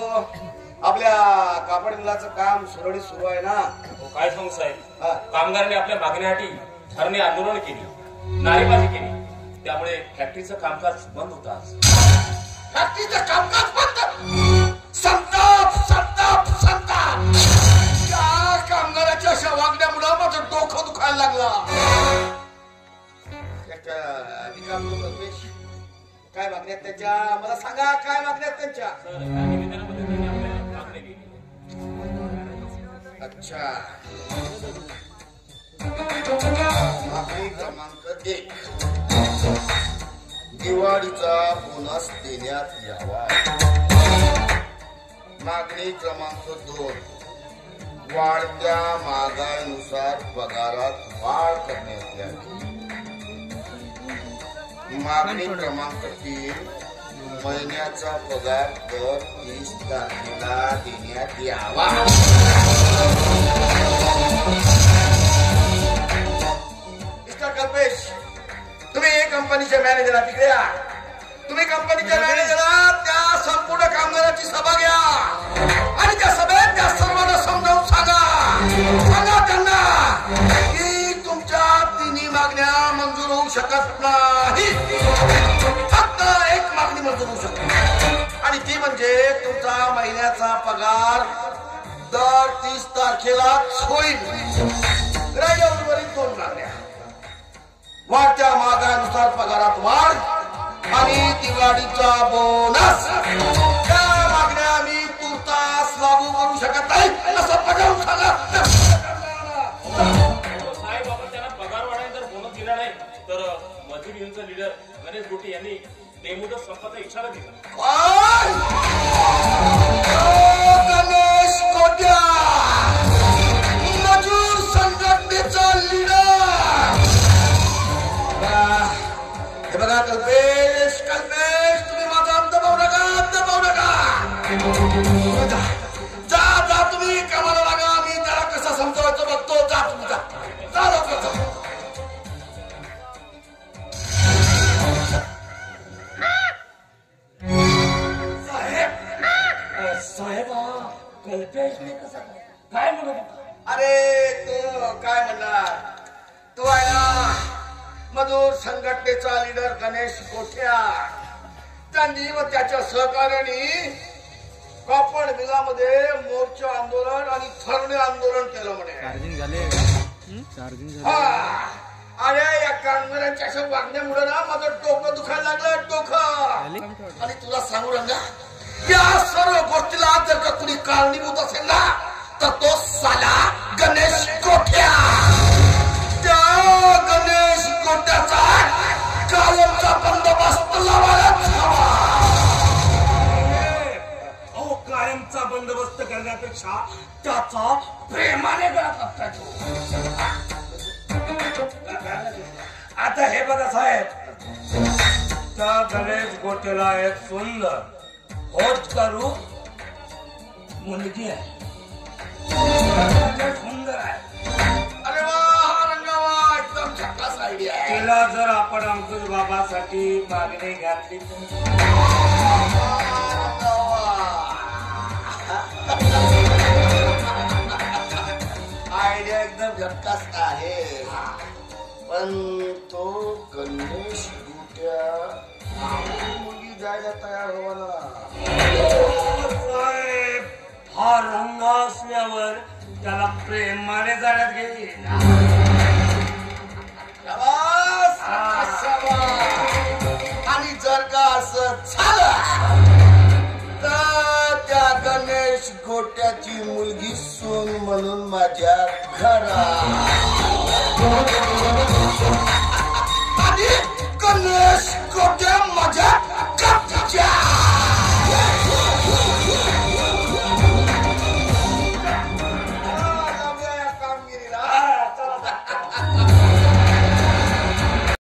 आपल्या कापड मिलाचं काम सुरळीत सुरू आहे ना? काय सांगू साहेब, कामगारांनी आपल्या मागण्यासाठी धरणे आंदोलन केली, नारेबाजी केली, त्यामुळे फॅक्टरीचं कामकाज बंद होतं. आज फॅक्टरीचं कामकाज बंद. संताप संताप संताप. त्या कामगाराच्या अशा वागण्यामुळे माझं डोकं दुखायला लागला. काय मागण्यात त्यांच्या? मला सांगा, काय मागण्यात त्यांच्या? अच्छा, मागणी क्रमांक 1, दिवाळीचा बोनस देण्यात यावा. मागणी क्रमांक 2, वाढत्या महागाईनुसार पगारात वाढ करण्यात यावी. मागणी क्रमांक 3, महिन्याचा पगार दर 30 तारखेला देण्यात यावा. मिस्टर कल्पेश, तुम्ही कंपनीचे मॅनेजर आहात, तिकडे या. तुम्ही कंपनीच्या मॅनेजरला त्या संपूर्ण कामगाराची सभा घ्या आणि त्या सभेत त्या सर्वांना समजावून सांगा त्यांना की तुमच्या तिन्ही मागण्या मंजूर होऊ शकत नाही. फक्त एक मागणी मंजूर होऊ शकते आणि ती म्हणजे तुमचा महिन्याचा पगार दर 30 तारखेलाच होईल. राहिल्या उर्वरित 2 मागण्या, वाढत्या महागाईनुसार पगारात वाढ आणि दिवाळीचा बोनस, त्या मागण्या आम्ही तुर्तास लागू करू शकत नाही असं पटवून सांगा. साहेब, आपण त्यांना पगार वाढायला जर बोनस दिला नाही तर मजूर युनियनचा लीडर गणेश गोटे यांनी बेमुदत संपाचा इशारा दिला. गणेश गोट्या, मजूर संघटनेचा लीडर. हे बघा कल्पेश, तुम्ही माझा अंत पाहू नका. जा तुम्ही कामाला लागा. मी त्याला कसा समजावायचं बघतो. जा तुम्ही, जा लवकर जा. साहेब, कल्पेश काय म्हणत? अरे तू काय म्हणणार? तू आहे ना मजूर संघटनेचा लीडर गणेश गोठ्या. त्यांनी व त्याच्या सहकार्याने कापड मिलामध्ये मोर्चा आंदोलन आणि धरणे आंदोलन केलं म्हणे. अरे या कामगारांच्या अशा वागण्यामुळे ना माझं डोकं दुखायला लागलं, डोकं. आणि तुला सांगू रंगा, या सर्व गोष्टीला जर का कुणी कारणीभूत असेल ना तर तो साला गणेश गोठ्या. त्या गणेश गोट्याचा कायमचा बंदोबस्त लावायलाच हवा. कायमचा बंदोबस्त करण्यापेक्षा त्याचा प्रेमाने गळा. आता हे बघा साहेब, त्या गणेश गोट्याला एक सुंदर होतकरू मुलगी आहे. सुंदर आहे. अरे वा रंगावा, एकदम झकास आयडिया आहे. तिला जर आपण अंकुश बाबासाठी मागणी घातली आयडिया एकदम झकास आहे. पण तो गणेश गोट्या मुलगी जायला तयार हवा ना. हा रंग असल्यावर त्याला प्रेमाने जाण्यात घेईल. आणि जर का असं झालं तर त्या गणेश गोट्याची मुलगी सून म्हणून माझ्या घरात. आणि गणेश गोट्या माझ्या